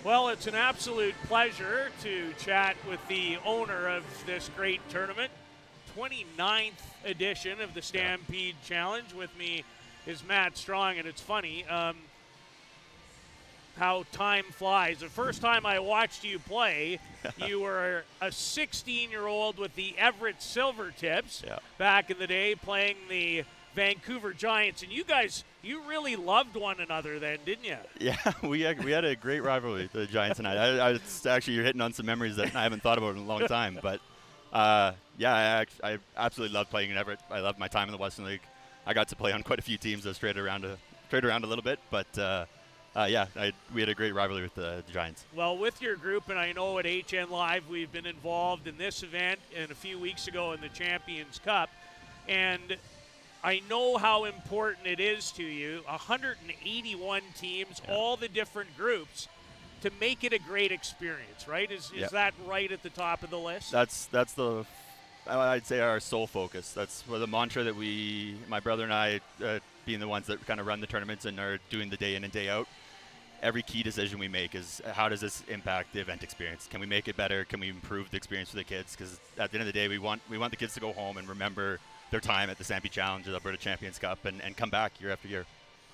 Well, it's an absolute pleasure to chat with the owner of this great tournament. 29th edition of the Stampede Challenge. With me is Matt Strong, and it's funny how time flies. The first time I watched you play, you were a 16-year-old with the Everett Silvertips back in the day, playing the Vancouver Giants, and you really loved one another then, didn't you? Yeah, we had a great rivalry, the Giants and I. It's actually, you're hitting on some memories that I haven't thought about in a long time. But I absolutely loved playing in Everett. I loved my time in the Western League. I got to play on quite a few teams that strayed around a little bit. But we had a great rivalry with the Giants. Well, with your group, and I know at HNLive we've been involved in this event and a few weeks ago in the Champions Cup, and I know how important it is to you, 181 teams, all the different groups, to make it a great experience, right? Is that right at the top of the list? That's I'd say our sole focus. That's the mantra that my brother and I, being the ones that kind of run the tournaments and are doing the day in and day out, every key decision we make is how does this impact the event experience? Can we make it better? Can we improve the experience for the kids? Because at the end of the day, we want the kids to go home and remember their time at the Stampede Challenge, the Alberta Champions Cup, and come back year after year.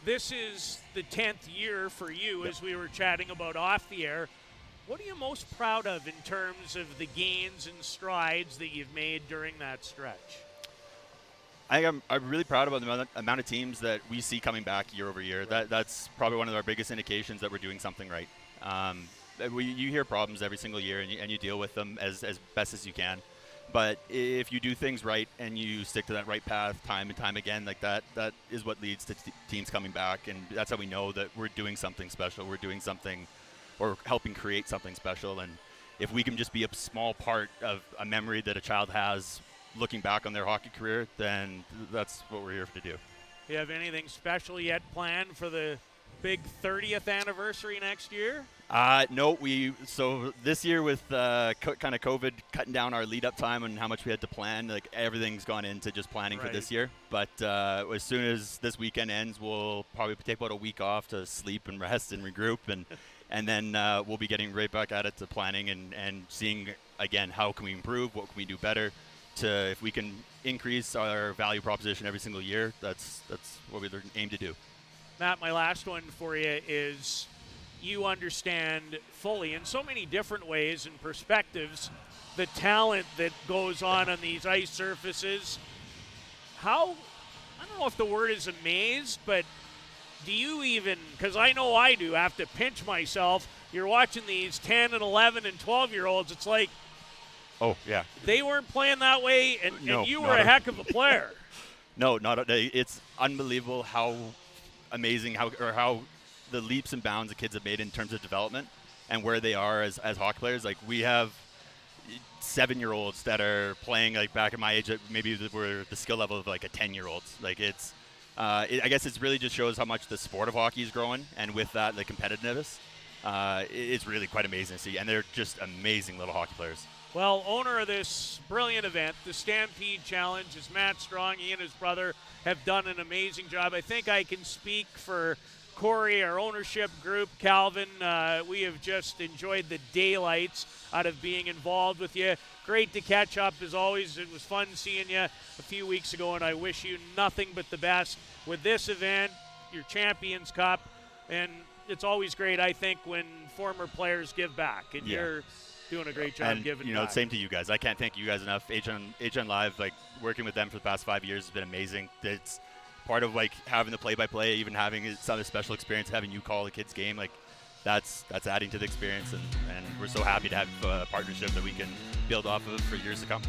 This is the 10th year for you, as we were chatting about off the air. What are you most proud of in terms of the gains and strides that you've made during that stretch? I'm really proud about the amount of teams that we see coming back year over year. Right. That's probably one of our biggest indications that we're doing something right. You hear problems every single year, and you deal with them as best as you can. But if you do things right and you stick to that right path time and time again, like that is what leads to teams coming back. And that's how we know that we're doing something special. We're doing something or helping create something special. And if we can just be a small part of a memory that a child has looking back on their hockey career, then that's what we're here to do. Do you have anything special yet planned for the big 30th anniversary next year? No, so this year with kind of COVID cutting down our lead-up time and how much we had to plan, like everything's gone into just planning for this year. But as soon as this weekend ends, we'll probably take about a week off to sleep and rest and regroup, and then we'll be getting right back at it to planning and seeing again how can we improve, what can we do better, to if we can increase our value proposition every single year. That's what we aim to do. Matt, my last one for you is, you understand fully in so many different ways and perspectives the talent that goes on these ice surfaces. How, I don't know if the word is amazed, but do you even, because I know I do, have to pinch myself. You're watching these 10 and 11 and 12-year-olds. It's like, oh, yeah. They weren't playing that way, and you were a heck of a player. No, it's unbelievable how amazing how the leaps and bounds the kids have made in terms of development and where they are as hockey players. Like, we have 7-year-olds that are playing like back at my age that maybe were the skill level of like a 10-year-old. Like, I guess it's really just shows how much the sport of hockey is growing, and with that, the competitiveness, it's really quite amazing to see. And they're just amazing little hockey players. Well, owner of this brilliant event, the Stampede Challenge, is Matt Strong. He and his brother have done an amazing job. I think I can speak for Corey, our ownership group, Calvin. We have just enjoyed the daylights out of being involved with you. Great to catch up as always. It was fun seeing you a few weeks ago, and I wish you nothing but the best with this event, your Champions Cup. And it's always great, I think, when former players give back, and you're doing a great job giving back. Same to you guys. I can't thank you guys enough. HNLive, like working with them for the past 5 years has been amazing. It's part of like having the play-by-play, even having some special experience, having you call the kids' game. Like that's adding to the experience, and we're so happy to have a partnership that we can build off of for years to come.